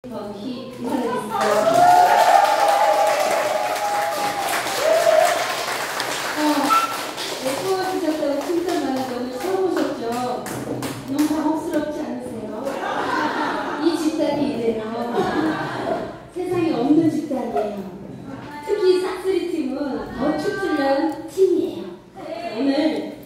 정희 인사드리겠습니다. 예뻐지셨다고 칭찬 많은데 오늘 처음 오셨죠? 너무 당혹스럽지 않으세요? 이 집단이 이래요. 세상에 없는 집단이에요. 특히 싹쓸이 팀은 더 축출난 팀이에요. 오늘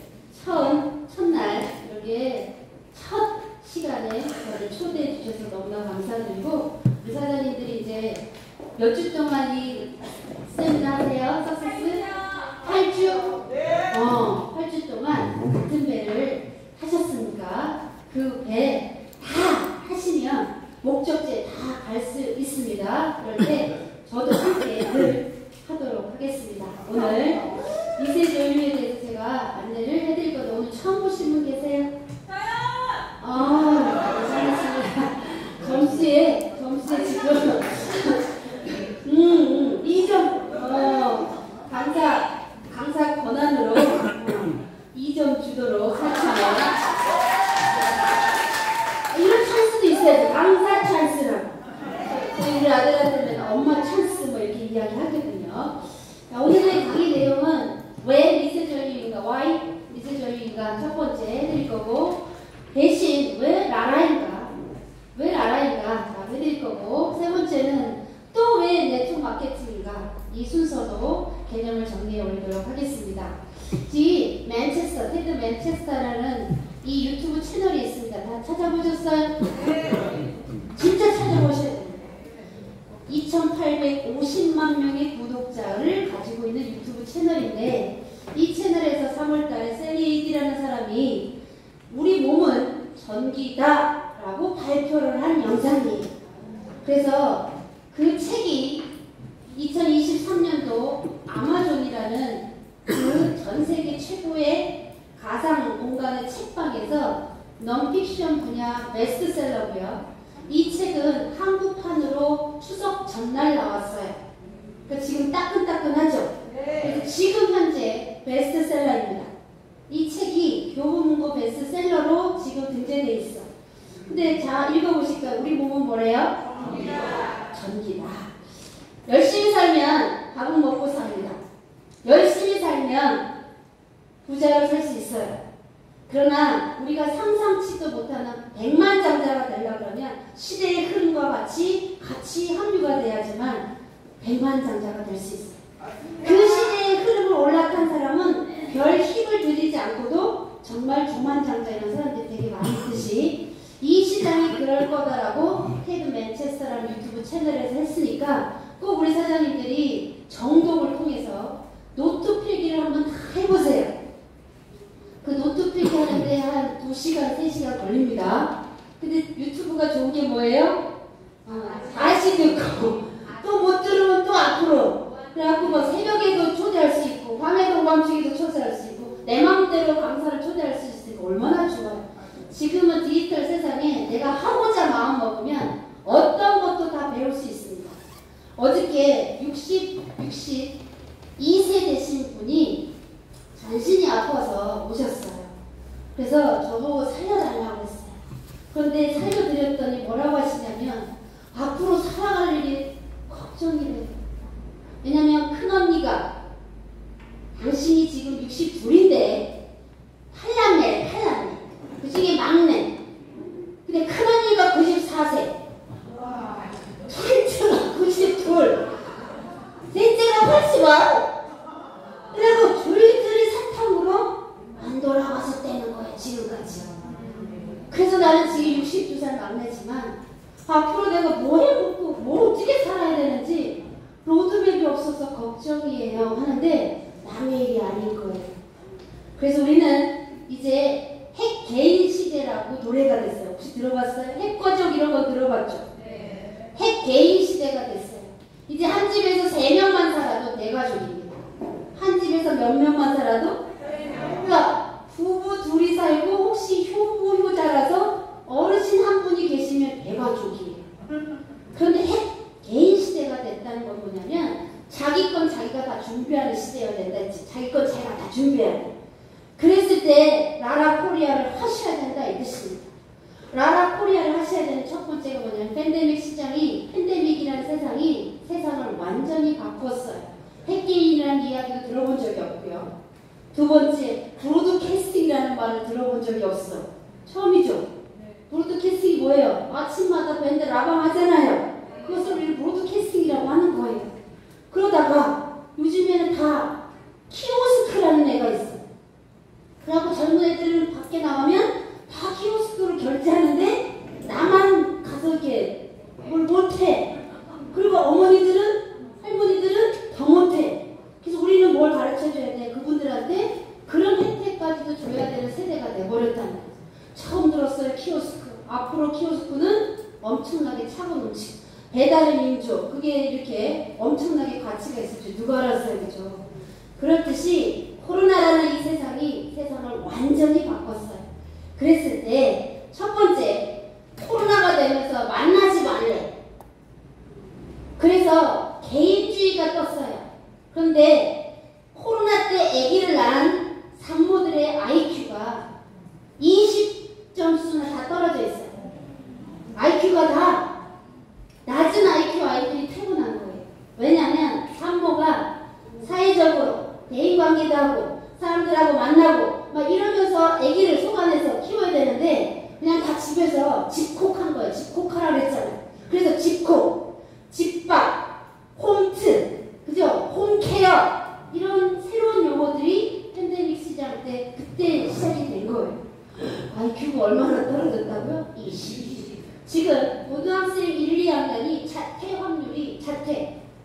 첫날 여기에 첫 시간에 저를 초대해 주셔서 너무나 감사드리고, 우리 사장님들이 이제 몇 주 동안 이 세미나 하세요? 석세스? 8주? 8주 동안 같은 배를 하셨으니까 그 배 다 하시면 목적지에 다 갈 수 있습니다. 그럴 때 저도 함께 늘 하도록 하겠습니다. 오늘 미세전류에 대해서 제가 안내를 해드릴 건데, 오늘 처음 보신 분 계세요? 잘했습니다. 점수에 지금 2점 강사 권한으로 2점 주도록 설치해요. 이런 찬스도 있어야죠. 강사 찬스라고. 우리 아들한테는 엄마 찬스 뭐 이렇게 이야기 하거든요. 오늘의 강의 내용은 왜 미세전류인가, why 미세전류인가 첫 번째 해드릴 거고, 대신 왜 라라인가 해드릴 거고, 세 번째는 또 왜 네트워크 마케팅인가, 이 순서도 개념을 정리해 올리도록 하겠습니다. 테드 맨체스터라는 이 유튜브 채널이 있습니다. 다 찾아보셨어요? 진짜 찾아보셔야 됩니다. 2850만 명의 구독자를 가지고 있는 유튜브 채널인데, 이 채널에서 3월달에 셀리에이디라는 사람이 우리 몸은 전기다 라고 발표를 한 영상이에요. 그래서 그 책이 2023년도 아마존이라는 그 전세계 최고의 가상 공간의 책방에서 넌픽션 분야 베스트셀러고요. 이 책은 한국판으로 추석 전날 나왔어요. 그러니까 지금 따끈따끈하죠? 그래서 지금 현재 베스트셀러입니다. 이 책이 교보문고 베스트셀러로 지금 등재되어 있어. 근데 자, 읽어보실까요? 우리 몸은 뭐래요? 전기다. 열심히 살면 밥은 먹고 삽니다. 열심히 살면 부자로 살 수 있어요. 그러나 우리가 상상치도 못하는 백만장자가 되려고 그러면 시대의 흐름과 같이 합류가 돼야지만 백만장자가 될 수 있어요. 그 시대의 흐름을 올라탄 사람은 별 힘을 들이지 않고도 정말 조만장자 이런 사람들이 되게 많이 있듯이, 이 시장이 그럴 거다라고 테드 맨체스터라는 유튜브 채널에서 했으니까 꼭 우리 사장님들이 정독을 통해서 노트 필기를 한번 다 해보세요. 그 노트 필기 하는데 한 2시간, 3시간 걸립니다. 근데 유튜브가 좋은 게 뭐예요? 다시 듣고 또 못 들으면 또 앞으로, 그래갖고 뭐 새벽에도 초대할 수 있고 밤에도 밤중에도 초대할 수 있고 내 마음대로 강사를 초대할 수 있으니까 얼마나 좋아요. 지금은 디지털 세상에 내가 하고자 마음 먹으면 어떤 것도 다 배울 수 있습니다. 어저께 62세 되신 분이 전신이 아파서 오셨어요. 그래서 저보고 살려달라고 했어요. 그런데 살려드렸더니 뭐라고 하시냐면, 앞으로 살아갈 일이 걱정이래요. 왜냐면 큰언니가, 당신이 지금 62인데 8남매 그 중에 막내. 근데 큰언니가 94세, 둘째가 92, 셋째가 81. 그리고 줄줄이 사탕으로 안 돌아와서 떼는 거예요, 지금까지. 그래서 나는 지금 62살 막내지만 앞으로 내가 뭐 해먹고 뭐 어떻게 살아야 되는지 로드맵이 없어서 걱정이에요 하는데 남의 일이 아닌 거예요. 그래서 우리는 이제 핵 개인 시대라고 노래가 됐어요. 혹시 들어봤어요? 핵거적 이런 거 들어봤죠? 네. 핵 개인 시대가 됐어요. 이제 한 집에서 3명만 살아도 대가족입니다. 한 집에서 몇 명만 살아도? 그러니까 부부 둘이 살고 혹시 효자라서 어르신 한 분이 계시면 대가족이에요. 그런데 핵 개인 시대가 됐다는 건 뭐냐면, 자기 건 자기가 다 준비하는 시대가 된다 했지. 자기 건 자기가 다 준비해야 돼. 그랬을 때 나라 코리아를 하셔야 된다 이 뜻입니다. 라라 코리아를 하셔야 되는 첫 번째가 뭐냐면 팬데믹이라는 세상을 완전히 바꿨어요. 핵개인이라는 이야기도 들어본 적이 없고요. 두 번째, 브로드캐스팅이라는 말을 들어본 적이 없어. 처음이죠? 브로드캐스팅이 뭐예요? 아침마다 밴드 라방 하잖아요. 그것을 우리는 브로드캐스팅이라고 하는 거예요. 그러다가 요즘에는 다 키오스크라는 애가 있어. 그래갖고 젊은 애들은 밖에 나가면 다 키오스크로 결제하는데 나만 가서 이렇게 뭘 못해. 그리고 할머니들은 더 못해. 그래서 우리는 뭘 가르쳐줘야 돼? 그분들한테 그런 혜택까지도 줘야 되는 세대가 돼버렸다는 거죠. 처음 들었어요. 키오스크. 앞으로 키오스크는 엄청나게 차고 넘치고 배달의 민족, 그게 이렇게 엄청나게 가치가 있었죠. 누가 알았어요, 그죠? 그렇듯이 코로나라는 이 세상을 완전히 바꿨어요. 그랬을 때 첫 번째, 코로나가 되면서 만나지 말래. 그래서 개인주의가 떴어요. 그런데 코로나 때 아기를 낳은 산모들의 IQ가 20점수나 다 떨어져 있어요. IQ가 다 낮은 IQ 아이들이 태어난 거예요. 왜냐하면 산모가 사회적으로 대인관계도 하고 사람들하고 만나고 막 이러면서 아기를 속안에서 키워야 되는데 그냥 다 집에서 집콕한 거예요. 집콕하라고 그랬잖아요. 그래서 집콕, 집밥, 홈트, 그죠? 홈케어 이런 새로운 용어들이 팬데믹 시작 때 그때 시작이 된 거예요. IQ가 얼마나 떨어졌다고요? 20. 지금 고등학생 1, 2학년이 자퇴 확률이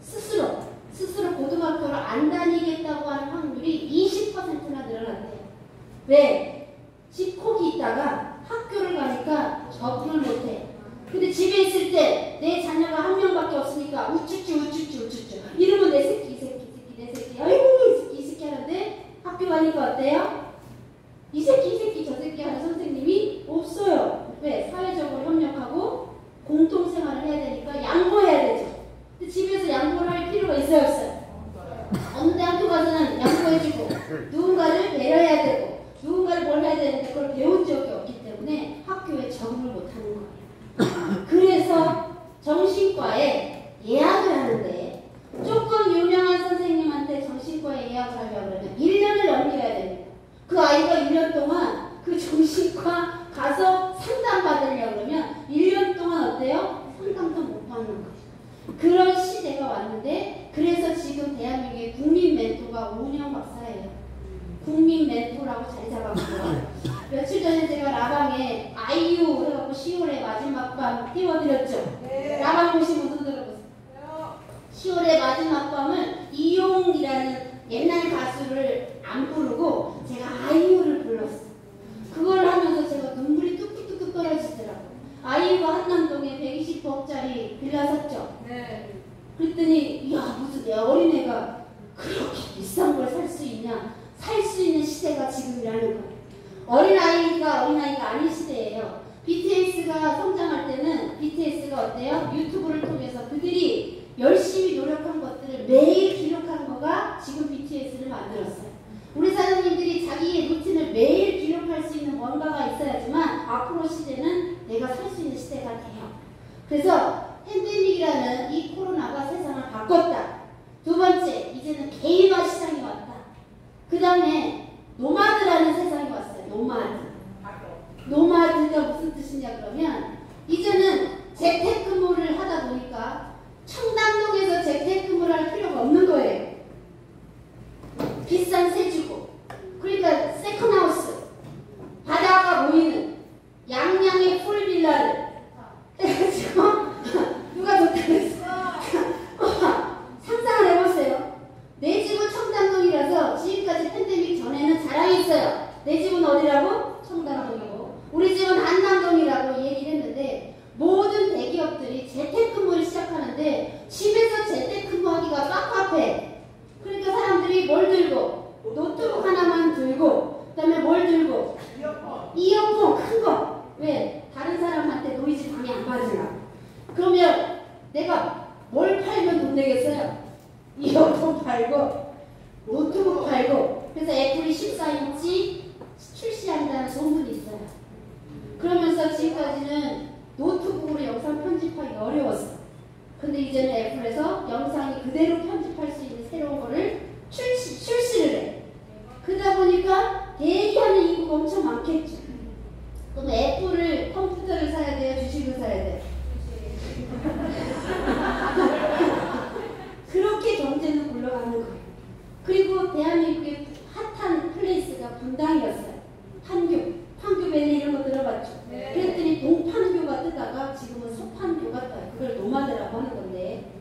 스스로 고등학교를 안 다니겠다고 하는 확률이 20%나 늘어났대요. 왜? 집콕이 있다가 학교를 가니까 적응을 못해. 근데 집에 있을 때 내 자녀가 한 명밖에 없으니까 우쭈쭈 이러면 내 새끼 아이고 이 새끼 하는데 학교 가니까 어때요? 이 새끼 저 새끼 하는 선생님이 없어요. 왜? 사회적으로 협력하고 공동생활을 해야 되니까 양보해야 되죠. 근데 집에서 양보를 할 필요가 있어요, 없어요? 어느 학교 가서는 양보해주고 누군가를 배려해야 되고 누군가를 뭘 해야 되는데 그걸 배운 적이 없기 때문에 학교에 적응을 못하는 거예요. 그래서 정신과에 예약을 하는데 조금 유명한 선생님한테 정신과에 예약을 하려고 그러면 1년을 넘겨야 됩니다. 그 아이가 1년 동안 그 정신과 가서 상담받으려고 그러면 1년 동안 어때요? 상담도 못 받는 거예요. 그런 시대가 왔는데 그래서 지금 대한민국의 국민 멘토가 오은영 박사예요. 국민 멘토라고 자리 잡았고요. 며칠 전에 제가 라방에 아이유 해갖고 10월의 마지막 밤 띄워드렸죠. 네. 라방 보신 분들 들어보세요. 10월의 마지막 밤을 이용이라는 옛날 가수를 안 부르고 제가 아이유를 불렀어요. 그걸 하면서 제가 눈물이 뚝뚝뚝뚝 떨어지더라고요. 아이유가 한남동에 120억짜리 빌라 샀죠. 네. 그랬더니 야 무슨 내 어린애가 그렇게 비싼 걸 살 수 있냐. 살 수 있는 시대가 지금이라는 거예요. 어린아이가 아닌 시대예요. BTS가 성장할 때는 BTS가 어때요? 유튜브를 통해서 그들이 열심히 노력한 것들을 매일 기록하는 거가 지금 BTS를 만들었어요. 우리 사장님들이 자기의 루틴을 매일 기록할 수 있는 뭔가가 있어야지만 앞으로 시대는 내가 살 수 있는 시대가 돼요. 그래서 팬데믹이라는 이 코로나가 세상을 바꿨다. 두 번째, 이제는 개인화 시장이 왔다. 그 다음에 노마드라는 세상이 왔어요. 노마드가 무슨 뜻이냐 그러면 이제는 재택근무를 하다 보니까 청담동에서 재택근무를 할 필요가 없는 거예요. 비싼 세 주고 그러니까 세컨하우스 바다가 보이는 양양의 풀빌라를 해가지고 누가 좋다고 했어? 상상을 해보세요. 내 집은 청담동이라서 지금까지 팬데믹 전에는 자랑했어요. 내 집은 어디라고? 청담동이고 우리 집은 한남동이라고 얘기를 했는데 모든 대기업들이 재택근무를 시작하는데 집에서 재택근무하기가 깝깝해. 그러니까 사람들이 뭘 들고? 노트북 하나만 들고 그 다음에 뭘 들고? 이어폰 큰 거. 왜? 다른 사람한테 노이즈 방해 안 받으려고. 그러면 내가 뭘 팔면 돈 내겠어요? 이어폰 팔고 노트북 팔고 그래서 애플이 14인치 출시한다는 소문이 있어요. 그러면서 지금까지는 노트북으로 영상 편집하기 어려웠어. 근데 이제는 애플에서 영상이 그대로 편집할 수 있는 새로운 거를 출시를 해. 그러다 보니까 대기하는 인구가 엄청 많겠죠. 그럼 애플을 컴퓨터를 사야 돼요? 주식을 사야 돼요? 그렇게 경제는 굴러가는 거예요. 그리고 대한민국의 핫한 플레이스가 분당이었어요. 판교밸리 이런 거 들어봤죠? 네. 그랬더니 동판교가 뜨다가 지금은 서판교가 떠요. 그걸 노마드라고 하는 건데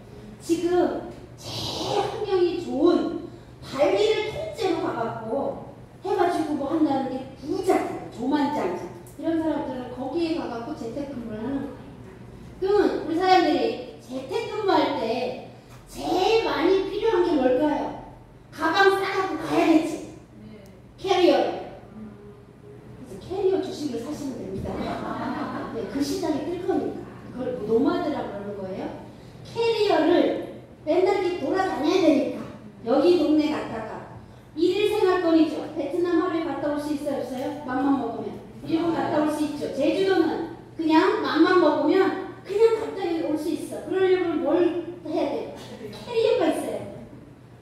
지금 제일 환경이 좋은 발리를 통째로 가갖고 해가지고 뭐 한다는 게 부자잖아요. 조만장자. 이런 사람들은 거기에 가갖고 재택근무를 하는 거예요. 그러면 우리 사람들이 재택근무할 때 제일 많이 필요한 게 뭘까요? 가방 싸갖고 가야겠지. 캐리어를. 그래서 캐리어 주식을 사시면 됩니다. 네, 그 시장이 뜰 거니까. 그걸 노마드라고 그러는 거예요. 캐리어를 맨날 이렇게 돌아다녀야 되니까. 여기 동네 갔다가 일일 생활권이죠. 베트남 하루에 갔다 올 수 있어요? 없어요? 맘만 먹으면. 일본 갔다 올 수 있죠. 제주도는 그냥 맘만 먹으면 그냥 갔다 올 수 있어. 그러려면 뭘 해야 돼요? 캐리어가 있어야 돼요.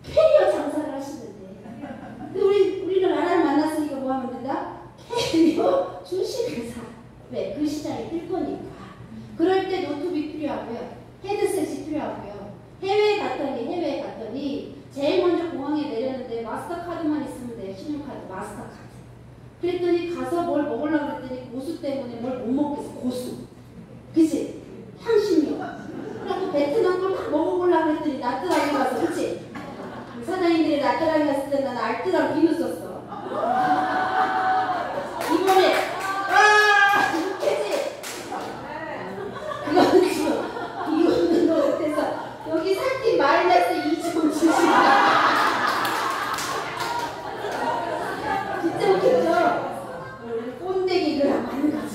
캐리어 장사를 하시면 돼요. 근데 우리는 나라를 만났으니까 뭐 하면 된다? 캐리어 주식을 사. 왜? 그 시장이 뜰 거니까. 그럴 때 노트북이 필요하고요. 헤드셋이 필요하고요. 해외에 갔더니 제일 먼저 공항에 내렸는데 마스터카드만 있으면 돼요. 신용카드, 마스터카드. 그랬더니 가서 뭘 먹으려고 그랬더니 고수 때문에 뭘 못 먹겠어. 고수. 그치? 향신료. 그래갖고 베트남 걸 다 먹어보려고 했더니 나트랑에 가서, 그치? 사장님들이 나트랑에 갔을 때 난 알뜨랑 비누 썼어. 이번에, 그치? 그거는 지금, 이거는 너 못해서 여기 상팀 마이너스 2점 주시다. 진짜 웃겼죠? 꼰대 개그를 하는 거지.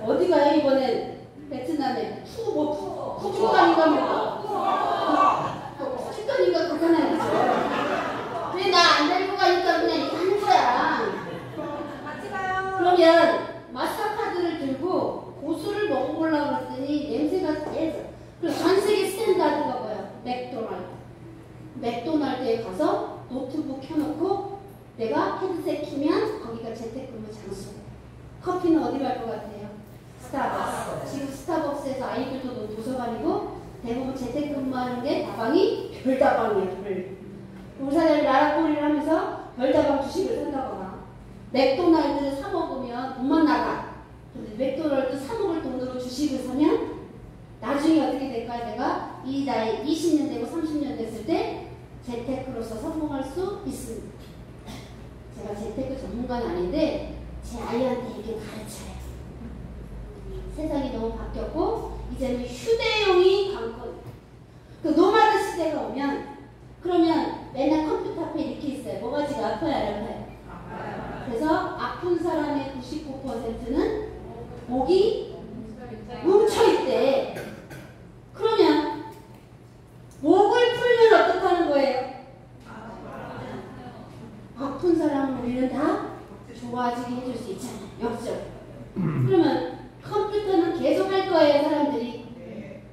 어디 가요, 이번엔? 베트남에. 푸주간인가 뭐. 푸주간인가 그거나 있죠. 왜 나 안 데리고 가니까 그냥 이렇게 하는 거야. 같이 가요. 그러면 마스터카드를 들고 고수를 먹어보려고 그랬더니 냄새가 세서. 그래서 전 세계 스탠다드가 뭐야? 맥도날드. 맥도날드에 가서 노트북 켜놓고 내가 헤드셋 키면 거기가 재택근무 장소예요. 커피는 어디 갈 것 같아요? 스타벅스. 지금 스타벅스에서 아이들도 도서관이고 대부분 재택근무하는 게 다방이 별다방이에요. 별. 우리 사장님이 나라꼬리를 하면서 별다방 주식을 산다거나 맥도날드를 사 먹으면 돈만 나가. 근데 맥도날드 사 먹을 돈으로 주식을 사면 나중에 어떻게 될까요? 내가 이 나이 20년 되고 30년 됐을 때 재테크로서 성공할 수 있습니다. 제가 재테크 전문가는 아닌데 제 아이한테 이렇게 가르쳐요. 세상이 너무 바뀌었고 이제는 휴대용이 관건. 그 노마드 시대가 오면 그러면 맨날 컴퓨터 앞에 이렇게 있어요. 뭐가 지금 아파요? 안 아파요? 그래서 아픈 사람의 99%는 목이 뭉쳐있대. 그러면 목을 풀면 어떡하는 거예요? 아픈 사람을 우리는 다 좋아지게 해줄 수 있잖아요. 역적. 그러면 컴퓨터는 계속 할 거예요. 사람들이.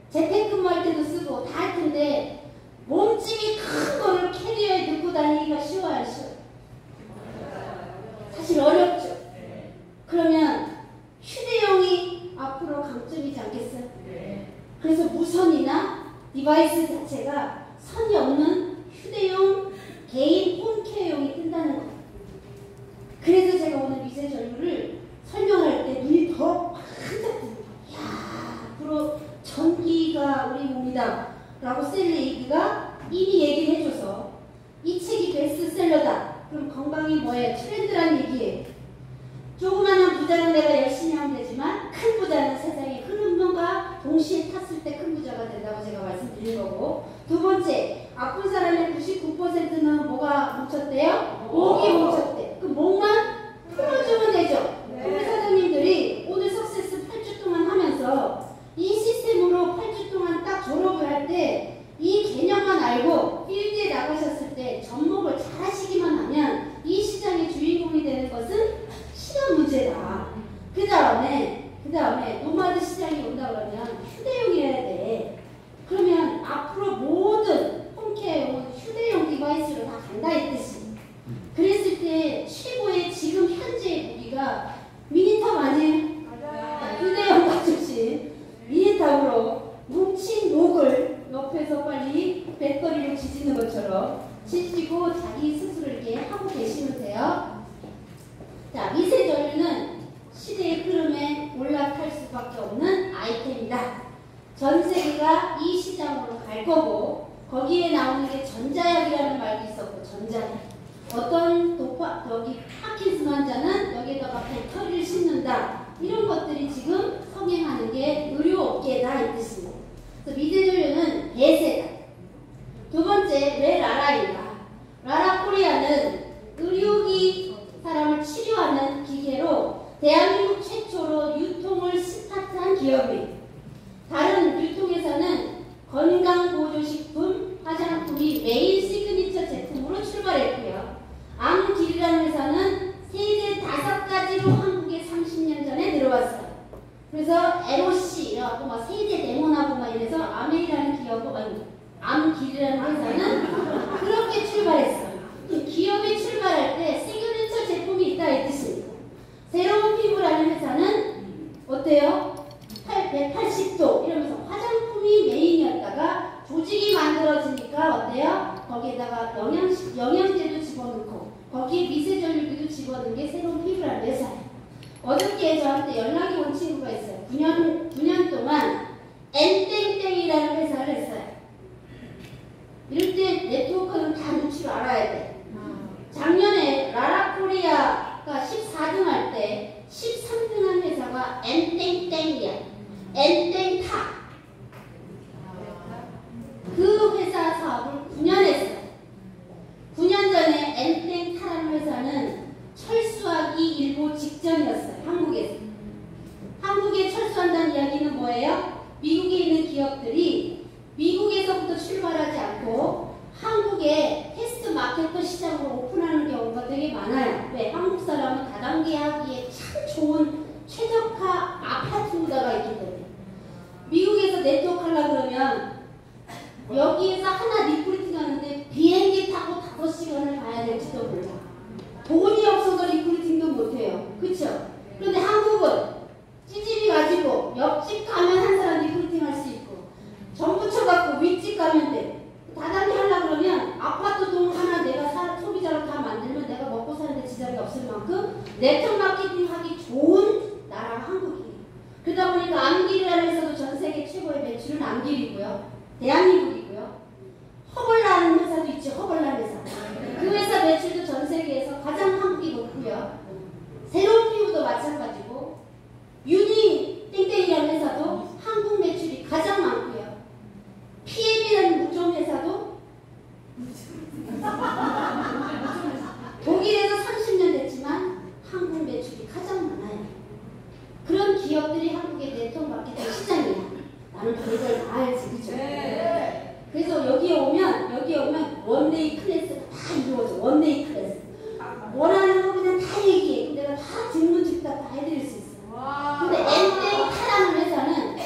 재택근무할 때도 쓰고 다 할 텐데 몸집이 큰 거를 캐리어에 넣고 다니기가 쉬워요? 안 쉬워요? 사실 어렵죠. 그러면 휴대용이 앞으로 강점이지 않겠어요? 그래서 무선이나 디바이스 자체가 선이 없는 휴대용 개인 홈케어용이 뜬다는 거예요. 그래서 제가 오늘 미세 전류를 설명할 때 눈이 더 반짝 뜨는 거예요. 야, 앞으로 전기가 우리 몸이다 라고 셀레이드가 이미 얘기를 해줘서 이 책이 베스트셀러다. 그럼 건강이 뭐예요? 트렌드란 얘기예요. 조그마한 부자는 내가 열심히 하면 되지만 큰 부자는 세상의 흐름과 동시에 탔을 때 큰 부자가 된다고 제가 말씀드린 거고, 두 번째, 아픈 사람의 99%는 뭐가 뭉쳤대요? 목이 뭉쳤대. 그 목만 풀어주면 되죠. 우리 사장님들이 오늘 석세스 8주 동안 하면서 이 시스템으로 8주 동안 딱 졸업을 할 때 이 개념만 알고 필드에 나가셨을 때 접목을 잘 하시기만 하면 이 시장의 주인공이 되는 것은 시간 문제다. 그 다음 하면서 빨리 배터리를 지지는 것처럼 지지고 자기 스스로 이렇게 하고 계시면 돼요. 자, 미세전류는 시대의 흐름에 올라탈 수밖에 없는 아이템이다. 전 세계가 이 시장으로 갈 거고 거기에 나오는 게 전자약이라는 말도 있었고 전자약. 어떤 파킨슨 환자는 여기에다가 배터리를 싣는다. 이런 것들이 지금 성행하는 게 의료업계다 이 뜻입니다. 그래서 미세전류는 대세다. 두 번째, 왜 라라인가? 라라 코리아는 의료기 사람을 치료하는 기계로 대한민국 최초로 유통을 스타트한 기업입니다. 다른 유통회사는 건강보조식품, 화장품이 메인 시그니처 제품으로 출발했고요. 암길이라는 회사는 세계 5가지로 한국에 30년 전에 들어왔어요. 그래서 LOC 이래갖고 막 세계 대문하고 막 이래서 아메이라는 기업은 암길이라는 회사는 그렇게 출발했어요. 기업이 출발할 때 시그니처 제품이 있다 이 뜻입니다. 새로운 피부라는 회사는 어때요? 180도 이러면서 화장품이 메인이었다가 조직이 만들어지니까 어때요? 거기에다가 영양제도 집어넣고 거기에 미세전류기도 집어넣은 게 새로운 피부라는 회사예요. 어저께 저한테 연락이 온 친구가 있어요. 9년 동안 N땡땡이라는 회사를 했어요. 이럴 때 네트워크는 다 눈치를 알아야 돼. 작년에 라라코리아가 14등 할 때 13등 한 회사가 N땡땡이야. N땡타. 그 회사 사업을 9년 했어요. 9년 전에 N땡타라는 회사는 철수하기 일보 직전이었어요. 한국에서. 한국에 철수한다는 이야기는 뭐예요? 미국에 있는 기업들이 미국에서부터 출발하지 않고 한국에 테스트 마케터 시장으로 오픈하는 경우가 되게 많아요. 왜? 한국 사람은 다단계 하기에 참 좋은 최적화 아파트 무다가 있기 때문에. 미국에서 네트워크 하려고 그러면 여기에서 하나 리크루팅 하는데 비행기 타고 5시간을 가야 될지도 몰라. 돈이 없어서 리크루팅도 못해요. 그쵸? 그런데 한국은 찌집이 가지고 옆집 가면 한 사람 리크루팅 할 수 있고 전 붙여갖고 윗집 가면 돼. 다단계 하려고 그러면 아파트 동 하나 내가 소비자로 다 만들면 내가 먹고 사는데 지장이 없을 만큼 네트워크 마케팅 하기 좋은 나라가 한국이에요. 그러다 보니까 암길이라는 회사도 전 세계 최고의 매출은 암길이고요. 대한민국이고요. 허벌라는 회사도 있죠. 허벌라 회사. 그 회사 매출도 전 세계에서 가장 한국이 높고요. 새로운 피부도 마찬가지고 유니 땡땡이라는 회사도 한국 매출이 가장 많고요. PM이라는 무좀 회사도 독일에서 30년 됐지만 한국 매출이 가장 많아요. 그런 기업들이 한국의 네트워크 마케팅 시장이야. 나는 별걸 다 알지, 그죠? 네. 그래서 여기에 오면 원데이 클래스가 다 이루어져. 원데이 클래스. 원하는 거 그냥 다 얘기해. 내가 다 질문 즉답 다 해드릴 수 있어. 근데 엔땡타라는 회사는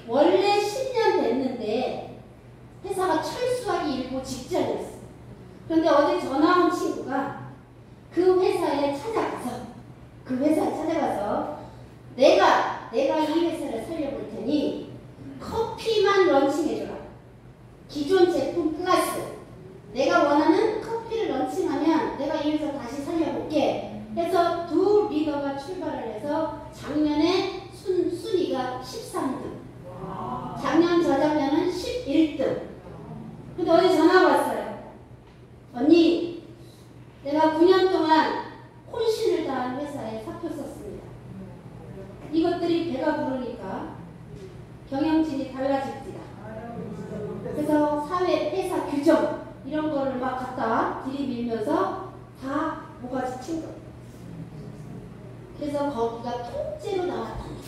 원래 10년 됐는데 회사가 철수하기 일보 직전이었어. 그런데 어제 전화 온 친구가 그 회사에 찾아가서 내가 이 회사를 살려볼 테니 커피만 런칭해줘라. 기존 제품 플러스 내가 원하는 커피를 런칭하면 내가 이 회사 다시 살려볼게 해서 두 리더가 출발을 해서 작년에 순위가 13등, 작년 저작년은 11등. 근데 어제 전화가 왔어요. 언니, 내가 9년 동안 혼신을 다한 회사에 사표 썼습니다. 이것들이 배가 부르니까 경영진이 달라집니다. 그래서 사회, 회사 규정 이런 거를 막 갖다 들이밀면서 다 모가지 친 거예요. 그래서 거기가 통째로 나왔답니다.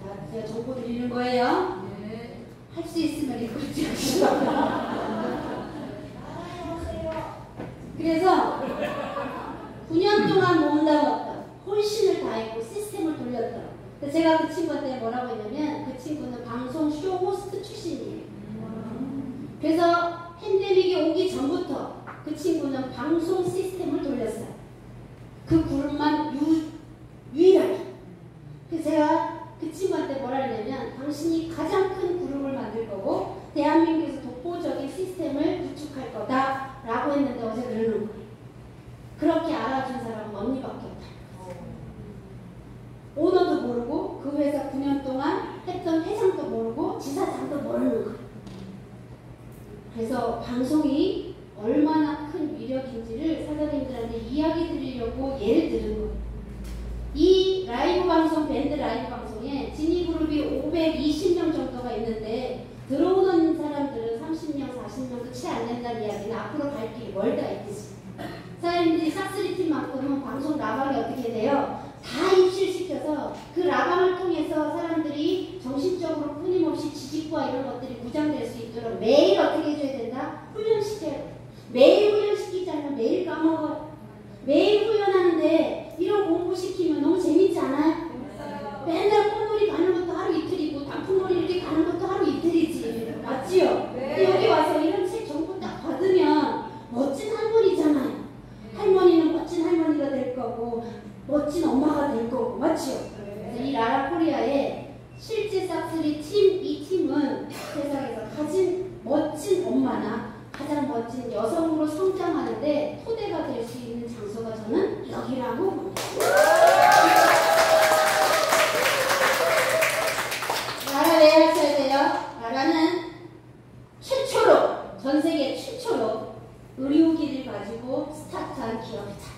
자, 제가 정보 드리는 거예요. 할 수 있으면 리크루팅 하시죠. 그래서 9년 동안 몸담았다. 혼신을 다했고 시스템을 돌렸다. 제가 그 친구한테 뭐라고 했냐면 그 친구는 방송 쇼 호스트 출신이에요. 그래서 팬데믹이 오기 전부터 그 친구는 방송 시스템을 돌렸어요. 그 그룹만 유일하게. 그래서 제가 그 친구한테 뭐라 했냐면 당신이 가장 큰 그룹을 만들 거고 대한민국 그래서 방송이 얼마나 큰 위력인지를 사장님들한테 이야기 드리려고 예를 들은 거예요. 이 라이브 방송, 밴드 라이브 방송에 지니그룹이 520명 정도가 있는데 들어오는 사람들은 30명, 40명도 채 안 된다는 이야기는 앞으로 갈 길이 멀다 있듯이. 사장님들이 싹쓸이 팀만큼은 방송 라방이 어떻게 돼요? 다 입실시켜서 그 라방을 통해서 사람들이 정신적으로 끊임없이 지식과 이런 것들이 무장될 수 있도록 매일 어떻게 해줘야 된다? 훈련시켜요. 매일 훈련시키지 않으면 매일 까먹어요. 매일 훈련하는데 이런 공부시키면 너무 재밌지 않아요? 맨날 꽃놀이 가는 것도 하루 이틀이고 단풍놀이 이렇게 가는 것도 하루 이틀이지. 맞지요? 근데 여기 와서 이런 책 정보 딱 받으면 멋진 할머니잖아요. 할머니는 멋진 할머니가 될 거고 멋진 엄마가 될 거고. 맞지요? 그래서 이 라라코리아의 실제 싹쓸이 팀, 이 팀은 세상에서 가진 멋진 엄마나 가장 멋진 여성으로 성장하는데 토대가 될 수 있는 장소가 저는 여기라고 봅니다. 라라 왜 하셔야 돼요? 라라는 최초로, 전 세계 최초로 의료기를 가지고 스타트한 기업이다.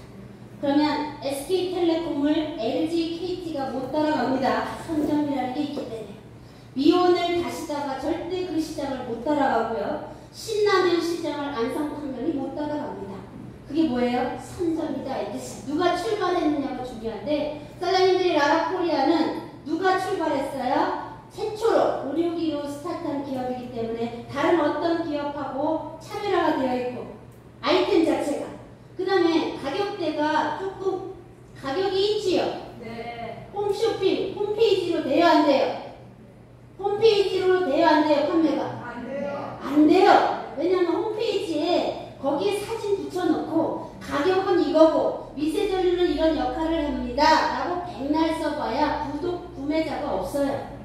그러면 SK텔레콤을 LG, KT가 못 따라갑니다. 선점이라는 게 있기 때문에. 미온을 다시다가 절대 그 시장을 못 따라가고요. 신라면 시장을 안성탕면이 못 따라갑니다. 그게 뭐예요? 선점이다 이 뜻이. 누가 출발했느냐가 중요한데 사장님들이 라라코리아는 누가 출발했어요? 최초로 의료기로 스타트한 기업이기 때문에 다른 어떤 기업하고 차별화가 되어 있고 아이템 자체가 그 다음에 가격대가 조금 가격이 있지요? 네. 홈쇼핑, 홈페이지로 돼요? 안 돼요? 홈페이지로 돼요? 안 돼요? 판매가? 안 돼요. 안 돼요. 왜냐면 홈페이지에 거기에 사진 붙여놓고 가격은 이거고 미세전류는 이런 역할을 합니다 라고 백날 써봐야 구매자가 없어요.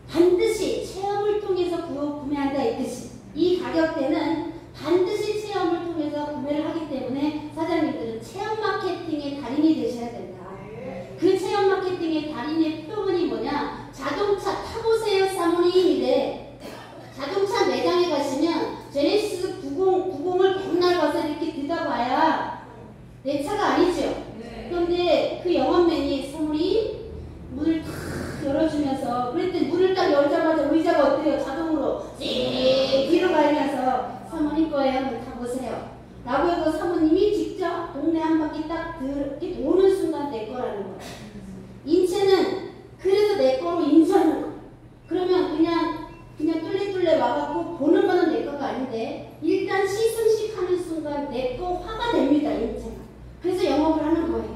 반드시 체험을 통해서 구매한다 이 뜻이. 이 가격대는 반드시 체험을 통해서 구매를 하기 때문에 사장님들은 체험 마케팅의 달인이 되셔야 된다. 그 체험 마케팅의 달인의 표본이 뭐냐? 자동차 타보세요 사모님이래. 자동차 매장에 가시면 제네시스 90을 백날 가서 이렇게 들다봐야 내 차가 아니죠. 그런데 그 영업맨이 사모님 문을 탁 열어주면서 그랬더니 문을 딱 열자마자 의자가 어때요? 자동으로 씩 뒤로 가면서 사모님 거예요. 한번 타보세요. 라고 해서 사모님이 직접 동네 한 바퀴 딱 이렇게 도는 순간 내 거라는 거예요. 인체는 그래서 내 거로 인정하는 거. 그러면 그냥 뚫레뚫레 와갖고 보는 거는 내 거가 아닌데 일단 시승식 하는 순간 내 거 화가 됩니다. 인체가. 그래서 영업을 하는 거예요.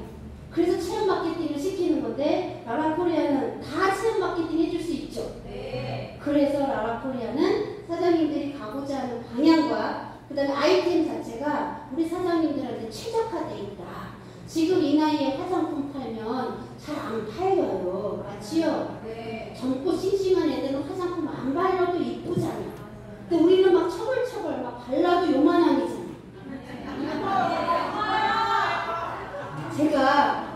그래서 체험 마케팅을 시키는 건데 라라코리아는 다 체험 마케팅 해줄 수 있죠. 네. 그래서 라라코리아는 사장님들이 가고자 하는 방향과 그 다음에 아이템 자체가 우리 사장님들한테 최적화되어 있다. 지금 이 나이에 화장품 팔면 잘 안 팔려요. 맞지요? 네. 젊고 싱싱한 애들은 화장품 안 발라도 이쁘잖아. 근데 우리는 막 처벌처벌 막 발라도 요만함이잖아. 제가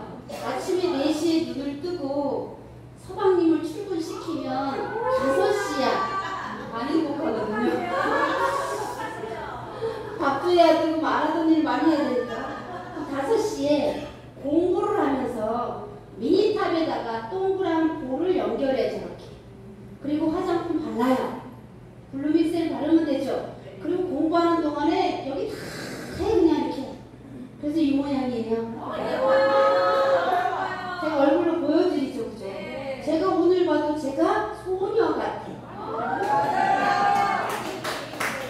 아침에 4시에 눈을 뜨고 서방님을 출근시키면 5시야. 안 행복하거든요. 밥도 해야 되고 말하던 일 많이 해야 되니까 5시에 공부를 하면서 미니탑에다가 동그란 볼을 연결해 저렇게. 그리고 화장품 발라요. 블루믹스를 바르면 되죠. 그리고 공부하는 동안에 여기 다 해 그냥 이렇게. 그래서 이 모양이에요. 제가 얼굴로 보여드리죠, 그죠? 제가 오늘 봐도 제가 소녀 같아.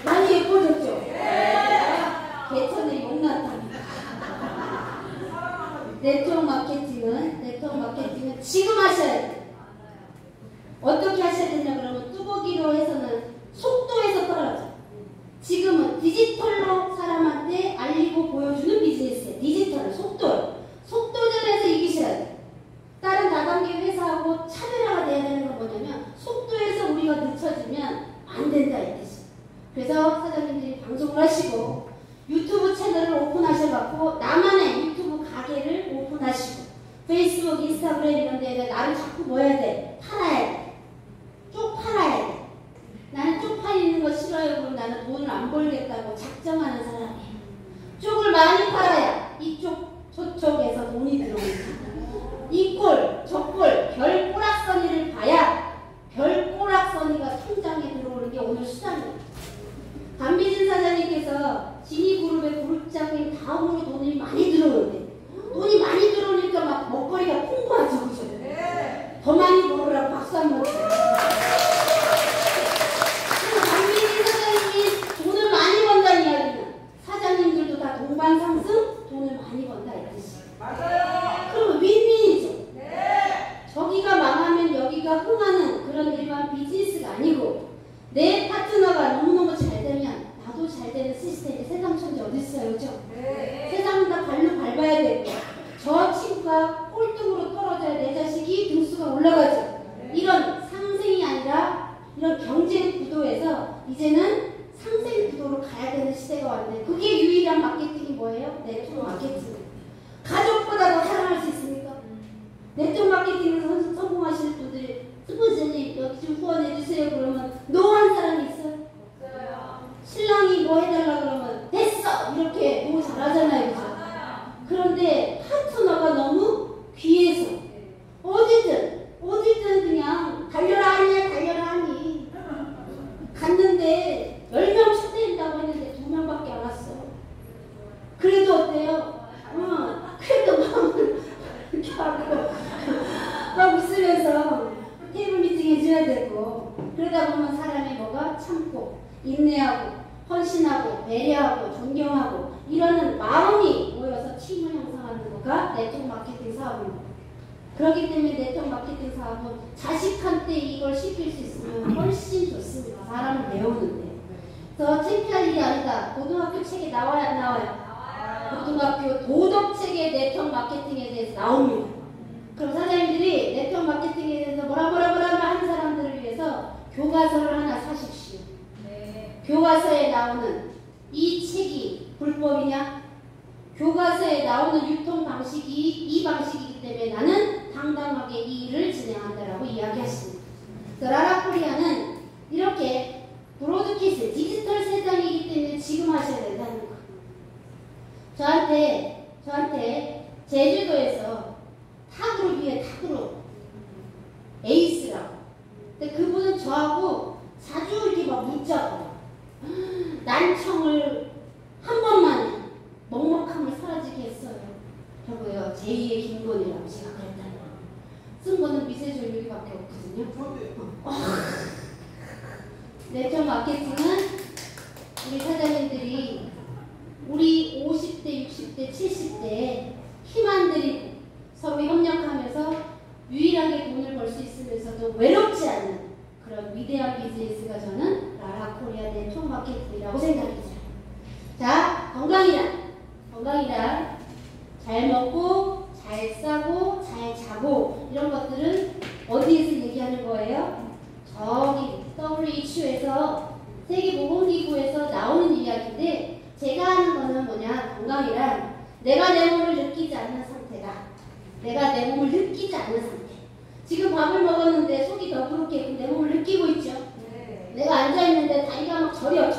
많이 예뻐졌죠? 개천에 용나탑니다. 네트워크 마케팅은 지금 하셔야 돼요. 어떻게 하셔야 되냐 그러면 뚜벅이로 해서는 속도에서 떨어져. 지금은 디지털로 사람한테 알리고 보여주는 비즈니스예요. 디지털, 속도전에서 이기셔야 돼요. 다른 다단계 회사하고 차별화가 돼야 되는 건 뭐냐면 속도에서 우리가 늦춰지면 안 된다 이 뜻이. 그래서 사장님들이 방송을 하시고 유튜브 채널을 오픈하셔갖고 나만의 유튜브 가게를 오픈하시고 페이스북, 인스타그램 이런 데에 나를 자꾸 뭐 해야 돼? 팔아야 돼. 쪽 팔아야 돼. 나는 쪽 팔리는 거 싫어요. 그럼 나는 돈을 안 벌겠다고 작정하는 사람이에요. 쪽을 많이 팔아야 이쪽 저쪽에서 돈이 들어옵니다. 이 꼴, 저 꼴, 별 꼬락서니를 봐야 별 꼬락서니가 통장에 들어오는 게 오늘 수단이에요. 강비진 사장님께서 지니그룹의 그룹장님 다음으로 돈이 많이 들어오는데 돈이 많이 들어오니까 막 먹거리가 풍부하죠. 그죠? 네. 더 많이 벌으라고 박수 한번 쳐요. 강비진 사장님이 돈을 많이 번다는 이야기는 사장님들도 다 동반상승 돈을 많이 번다 이 뜻이에요. 맞아요. 그러면 윈윈이죠. 네. 저기가 망하면 여기가 흥하는 그런 일반 비즈니스가 아니고 내 파트너가 너무너무 잘 되면 나도 잘 되는 시스템이 세상 천지 어디 있어요, 그죠? 네. 세상은 다 발로 밟아야 되고 저 친구가 꼴등으로 떨어져야 내 자식이 등수가 올라가죠. 이런 상생이 아니라 이런 경쟁 구도에서 이제는 상생 구도로 가야 되는 시대가 왔는데 그게 유일한 마케팅이 뭐예요? 네트워크 마케팅. 가족보다 더 사랑할 수 있습니까? 네트워크 마케팅에서 성공하시는 분들이 스포츠님 여기 좀 후원해주세요 그러면 노한 사람이 있어요? 없어요. 신랑이 뭐 해달라 그러면 됐어! 이렇게 너무 잘하잖아요. 그죠? 그런데 파트너가 너무 귀해서 어디든 그냥 달려라 하니 갔는데 10명 초대한다고 했는데 2명밖에 안 왔어요. 그래도 어때요? 그래도 마음을 이렇게 하고 막 웃으면서 테이블 미팅 해줘야 되고 그러다 보면 사람이 뭐가 참고 인내하고 헌신하고 배려하고 존경하고 이러는 마음이 모여서 팀을 형성하는 거가 네트워크 마케팅 사업입니다. 그렇기 때문에 네트워크 마케팅 사업은 자식한테 이걸 시킬 수 있으면 훨씬 좋습니다. 사람을 배우는데. 그래서 창피할 일이 아니다. 고등학교 책에 나와야 안 나와요? 고등학교 도덕책에 네트워크 마케팅에 대해서 나옵니다. 그럼 사장님들이 네트워크 마케팅에 대해서 뭐라 하는 사람들을 위해서 교과서를 하나 사십시오. 네. 교과서에 나오는 이 책이 불법이냐? 교과서에 나오는 유통 방식이 이 방식이기 때문에 나는 당당하게 이 일을 진행한다라고 이야기하십니다. 라라코리아는 이렇게 브로드캐스트, 디지털 세상이기 때문에 지금 하셔야 된다는 거. 저한테 제주도에서 타그룹이에요, 타그룹. 에이스라고. 근데 그분은 저하고 자주 이렇게 막 문자가 난청을 한 번만에 먹먹함을 사라지게 했어요. 저거요, 제2의 김건희라고 제가 그랬다는 거. 쓴 거는 미세전율이밖에 없거든요. 네트워크 마케팅은 우리 사장님들이 우리 50대, 60대, 70대에 힘 안 들이고 서로 협력하면서 유일하게 돈을 벌 수 있으면서도 외롭지 않는 그런 위대한 비즈니스가 저는 라라코리아 네트워크 마케팅이라고 생각이 들어요. 자, 건강이란 잘 먹고 잘 싸고 잘 자고 이런 것들은 어디에서 얘기하는 거예요? 저기 WHO에서 세계보건기구에서 나오는 이야기인데 제가 하는 거는 뭐냐? 건강이란 내가 내 몸을 느끼지 않는 상태다. 내가 내 몸을 느끼지 않는 상태. 지금 밥을 먹었는데 속이 더 부룩해. 내 몸을 느끼고 있죠? 네. 내가 앉아있는데 다리가 막 저려.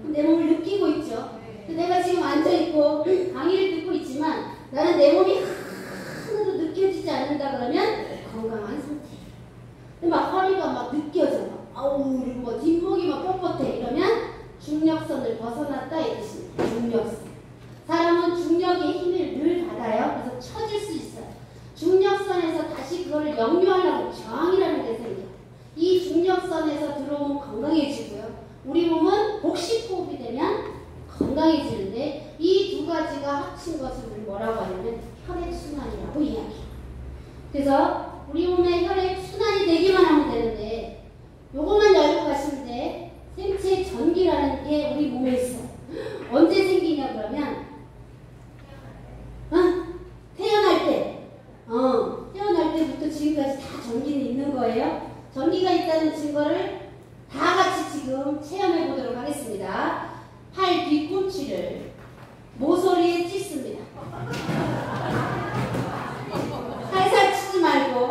내 몸을 느끼고 있죠? 내가 지금 앉아있고 강의를 듣고 있지만 나는 내 몸이 하나도 느껴지지 않는다 그러면 건강한 상태예요. 근데 막 허리가 막 느껴져. 아우, 그리고 뭐 뒷목이 막 뻣뻣해. 이러면 중력선을 벗어났다 이 뜻입니다. 중력선. 사람은 중력의 힘을 늘 받아요. 그래서 처질 수 있어요. 중력선에서 다시 그거를 역류하려면 저항이라는 게 생겨요. 이 중력선에서 들어오면 건강해지고요. 우리 몸은 복식호흡이 되면 건강해지는데 이 두 가지가 합친 것을 우리 뭐라고 하냐면 혈액순환이라고 이야기해요. 그래서 우리 몸에 혈액순환이 되기만 하면 되는데 요것만 알고 가시면 돼. 생체 전기라는 게 우리 몸에 있어요. 언제 생기냐 그러면 태어날 때부터 지금까지 다 전기는 있는 거예요. 전기가 있다는 증거를 다 같이 지금 체험해 보도록 하겠습니다. 팔 뒤꿈치를 모서리에 찢습니다. 살살 치지 말고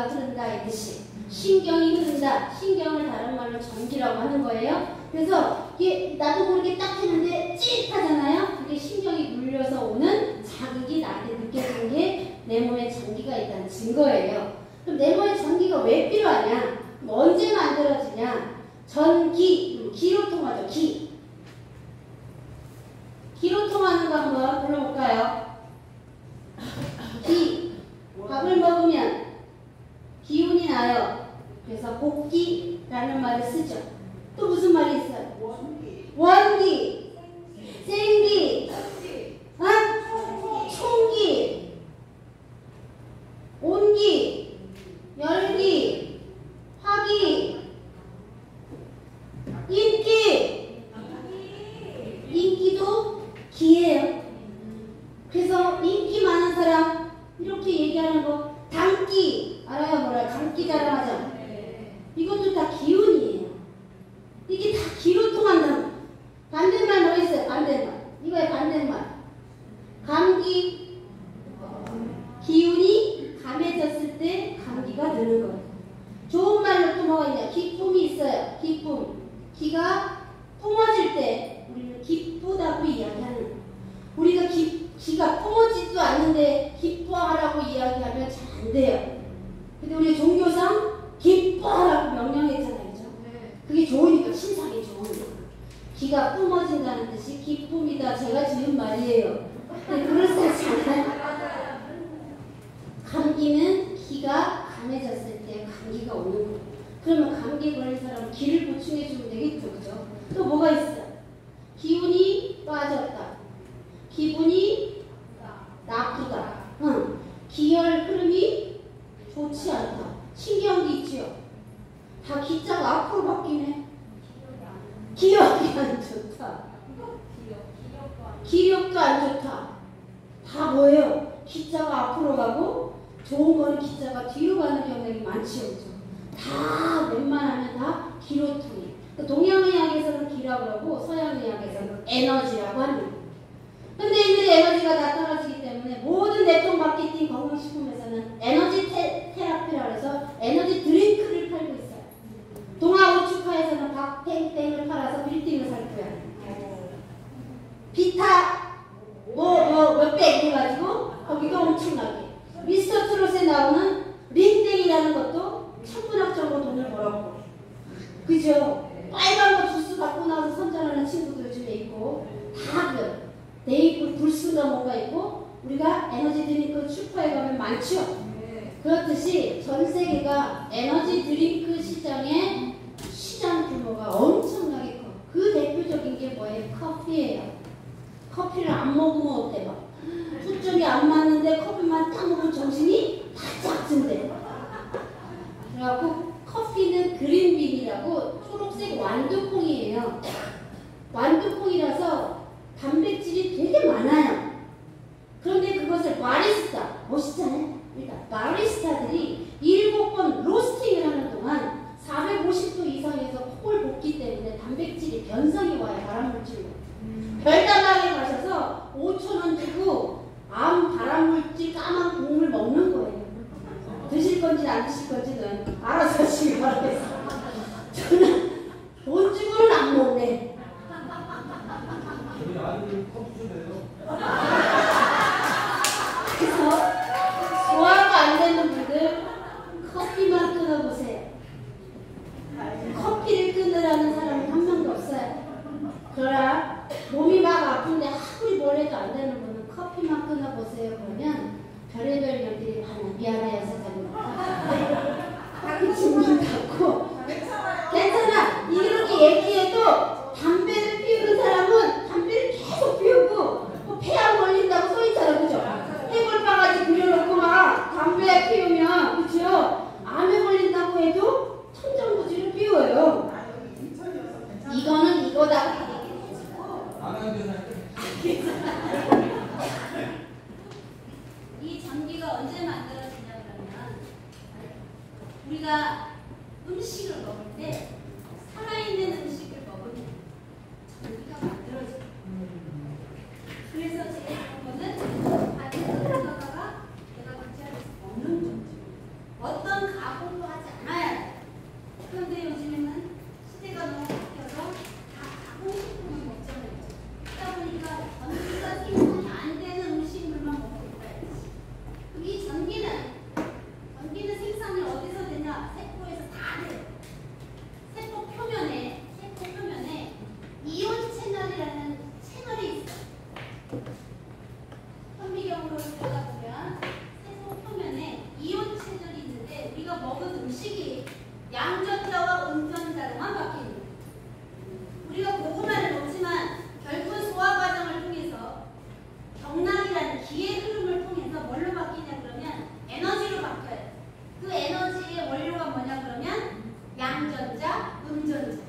전기가 흐른다 이 뜻이. 신경이 흐른다. 신경을 다른 말로 전기라고 하는 거예요. 그래서 이게 나도 모르게 딱 했는데 찌릿하잖아요. 그게 신경이 눌려서 오는 자극이 나한테 느껴지는 게 내 몸에 전기가 있다는 증거예요. 그럼 내 몸에 전기가 왜 필요하냐? 언제 만들어지냐? 전기, 기로 통하죠. 기로 통하는 거 한번 불러볼까요? 기, 밥을 먹으면 기운이 나요. 그래서 복기라는 말을 쓰죠. 또 무슨 말이 있어요? 원기, 생기, 총기, 온기, 열기, 화기, 인기도 기예요. 그래서 인기 많은 사람 이렇게 얘기하는 거 장기 알아요? 뭐라 장기 자랑하죠. 이것도 다 기운이에요. 이게 다 기로 통한다는 거예요. 반대말 뭐 있어요? 반대말 이거의 반대말 감기 기운이 감해졌을 때 감기가 드는 거예요. 좋은 말로 또 뭐가 있냐? 기쁨이 있어요. 기쁨. 기가 뿜어질 때 우리는 기쁘다고 이야기하는 거예요. 우리가 기가 뿜어지지도 않는데 기뻐하라고 이야기하면 잘 안 돼요. 근데 우리 종교상 기뻐하라고 명령했잖아요. 그죠? 그게 좋으니까 신상이 좋으니까. 기가 뿜어진다는 뜻이 기쁨이다. 제가 지은 말이에요. 근데 그럴싸하잖아요. 감기는 기가 감해졌을 때 감기가 오는 거예요. 그러면 감기 걸린 사람은 기를 보충해 주면 되겠죠. 그죠? 또 뭐가 있어요? 기운이 빠졌다. 기분이 나쁘다. 기혈 흐름이 좋지 않다. 신경도 있지요. 다 기자가 앞으로 바뀌네. 기억이 안 좋다. 기력도 안 좋다. 다 뭐예요? 기자가 앞으로 가고 좋은 거는 기자가 뒤로 가는 경향이 많지요. 다 웬만하면 다 기로 통해. 동양의학에서는 기라고 하고 서양의학에서는 에너지라고 합니다. 근데 이들이 에너지가 다 떨어지기 때문에 모든 내통 마케팅 건강식품에서는 에너지 테라피라고 해서 에너지 드링크를 팔고 있어요. 동아우측파에서는 박땡땡을 팔아서 빌딩을 살 거야. 비타 몇백 해가지고 거기가 엄청나게. 미스터 트롯에 나오는 링땡이라는 것도 천문학 정도 돈을 벌었고, 그죠? 빨간 거 주스 갖고 나와서 선전하는 친구도 요즘에 있고, 다 그래요. 네이클 불순가 뭐가 있고, 우리가 에너지 드링크 슈퍼에 가면 많죠? 그렇듯이 전 세계가 에너지 드링크 시장의 시장 규모가 엄청나게 커. 그 대표적인 게 뭐예요? 커피예요. 커피를 안 먹으면 어때? 막 초점이 안 맞는데 커피만 딱 먹으면 정신이 바짝 든대. 그래갖고 커피는 그린빈이라고 초록색 완두콩이에요. 완두콩이라서 단백질이 되게 많아요. 그런데 그것을 바리스타, 멋있잖아요? 그러니까 바리스타들이 7번 로스팅을 하는 동안 450도 이상에서 콩을 볶기 때문에 단백질이 변성이 와요. 발암물질로. 별다방에 가셔서 5,000원 주고 발암물질 까만 국물 먹는 거예요. 드실 건지 안 드실 건지는 알아서 하시기 바라겠습니다. 저는 돈 주고는 안 먹네. 저희 아들 커피 좀 내요. 그래서 소화가 안 되는 분들 커피만 끊어보세요. 커피를 끊으라는 사람은 한 명도 없어요. 그러나 몸이 막 아픈데 아무리 뭘 해도 안 되는 분은 커피만 끊어보세요. 그러면 별의별 일들이 많아. 미안해요, 사장님. 그 질문 갖고 괜찮아. 이렇게 얘기해도 담배를 피우는 사람은 담배를 계속 피우고 뭐 폐암 걸린다고 써있잖아. 그죠? 해골바가지 그려놓고 막 담배 피우면 그죠? 암에 걸린다고 해도 천정부지를 피워요. 이거는 이거다. 이 전기가 언제 만들어지냐 그러면 우리가 음식을 먹을 때 살아있는 음식을 먹으면 전기가 만들어져요. 그래서 제일 좋은 거는 반대로 들어가다가 내가 같이 먹는 정도. 어떤 시기 양전자와 음전자로만 바뀝니다. 우리가 고구마를 먹지만 결국은 소화 과정을 통해서 경락이라는 기의 흐름을 통해서 뭘로 바뀌냐 그러면 에너지로 바뀌어요. 그 에너지의 원료가 뭐냐 그러면 양전자, 음전자.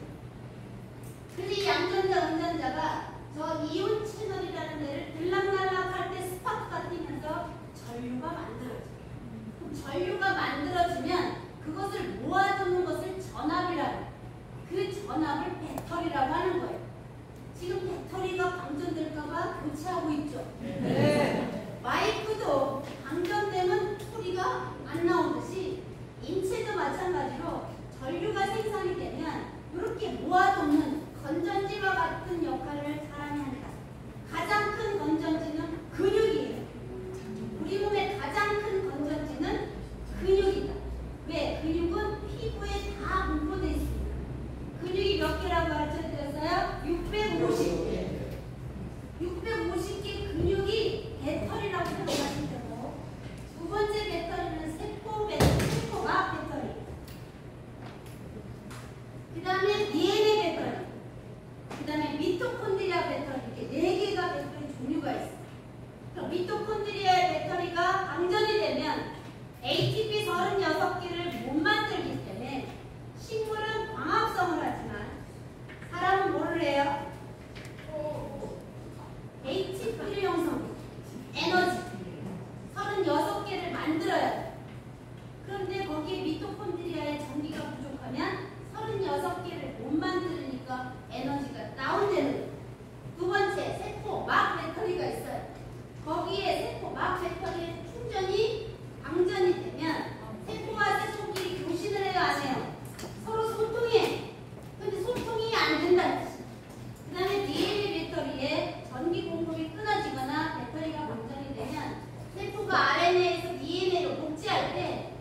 그래서 이 양전자, 음전자가 저 이온 채널이라는 데를 들락날락 할 때 스파크가 뛰면서 전류가 만들어져요. 그럼 전류가 만들어지면 그것을 모아두는 것을 전압이라고, 그 전압을 배터리라고 하는 거예요. 지금 배터리가 방전될까봐 교체하고 있죠. 네. 마이크도 방전되면 소리가 안 나오듯이 인체도 마찬가지로 전류가 생산이 되면 이렇게 모아두는 건전지와 같은 역할을 사람이 한다. 가장 큰 건전지는 근육이에요. 우리 몸의 가장 큰 건전지는 근육이다. 왜? 근육은 피부에 다 분포되어 있습니다. 근육이 몇 개라고 가르쳐드렸어요? 650개. 650개 근육이 배터리라고 생각하시면 되고, 두 번째 배터리는 세포막 배터리. 그 다음에 DNA 배터리. 그 다음에 미토콘드리아 배터리. 이렇게 4개가 배터리 종류가 있어요. 그럼 미토콘드리아의 배터리가 방전이 되면 ATP 36개를 못 만들기 때문에 식물은 광합성을 하지만 사람은 뭐를 해요? ATP를 형성해요. 에너지 36개를 만들어야 돼요. 그런데 거기에 미토콘드리아의 전기가 부족하면 36개를 못 만들으니까 에너지가 다운되는 거예요. 두 번째, 세포막 배터리가 있어요. 거기에 세포막 배터리의 충전이 방전이 되면 세포와 세포끼리 교신을 해요, 안 해요? 서로 소통해. 근데 소통이 안 된다는 뜻이에요. 그 다음에 DNA 배터리에 전기 공급이 끊어지거나 배터리가 방전이 되면 세포가 RNA에서 DNA로 복제할 때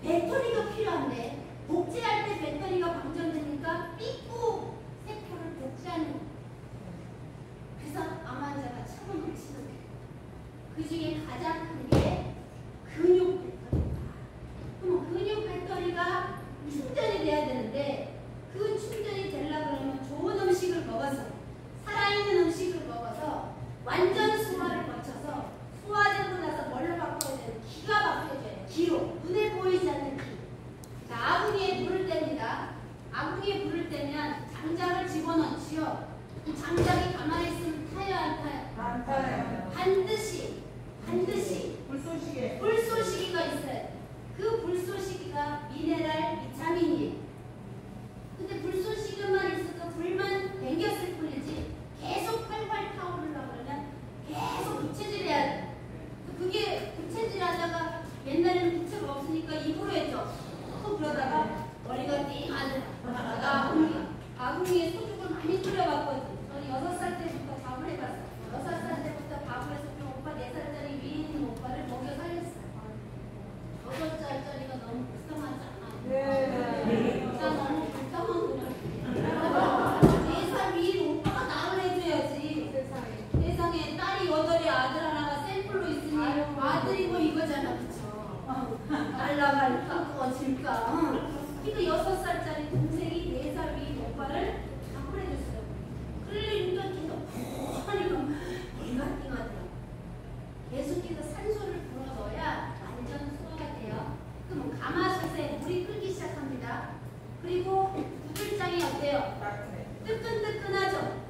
배터리가 필요한데, 복제할 때 배터리가 방전되니까 삐꾸 세포를 복제하는 거예요. 그래서 암 환자가 차범을 치는 거예요. 그 중에 가장 큰 게 근육 배터리다. 그럼 근육 배터리가 충전이 돼야 되는데, 그 충전이 되려고 그러면 좋은 음식을 먹어서, 살아있는 음식을 먹어서 완전 소화를 거쳐서 소화되고 나서 뭘로 바꿔야 되는? 기가 바뀌어져요. 기로. 눈에 보이지 않는 기. 자, 아궁이에 불을 뗍니다. 아궁이에 불을 떼면 장작을 집어넣지요. 그 장작이 가만히 있으면 타요, 안 타요? 안 타요. 반드시 불쏘시개. 불쏘시개가 있어요. 그 불쏘시개가 미네랄 비타민이에요. 근데 불쏘시개만 있어도 불만 댕겼을 뿐이지 계속 활활 타오르려고 그러면 계속 부채질해야 돼. 그게 부채질하다가 옛날에는 부채가 없으니까 입으로 했죠. 그러다가 머리가 띵하더라. 아궁이에 소죽을 많이 끓여봤거든. 저는 6살 때부터 밥을 해봤어요. 6살 때부터 밥을 해서 좀 오빠 4살짜리 위에 있는 오빠를 먹여 살렸어요. 6살짜리가 너무 불쌍하지 않아? 네. 진짜 너무 불쌍하구나. 4살 위에 오빠가 나를 해줘야지. 세상에 딸이 8에 아들 하나가 샘플로 있으니 아들이 뭐 이거잖아, 그쵸? 날라갈까 꺼질까. 그러니까 6살짜리 동생이 4살 위인 오빠를 밥을 해줬어요. 그러니까 계속 하니까 머리가 띵하더라고. 계속해서 산소를 불어넣어야 완전 소화가 돼요. 그럼 가마솥에 물이 끓기 시작합니다. 그리고 구들장이 어때요? 뜨끈뜨끈하죠?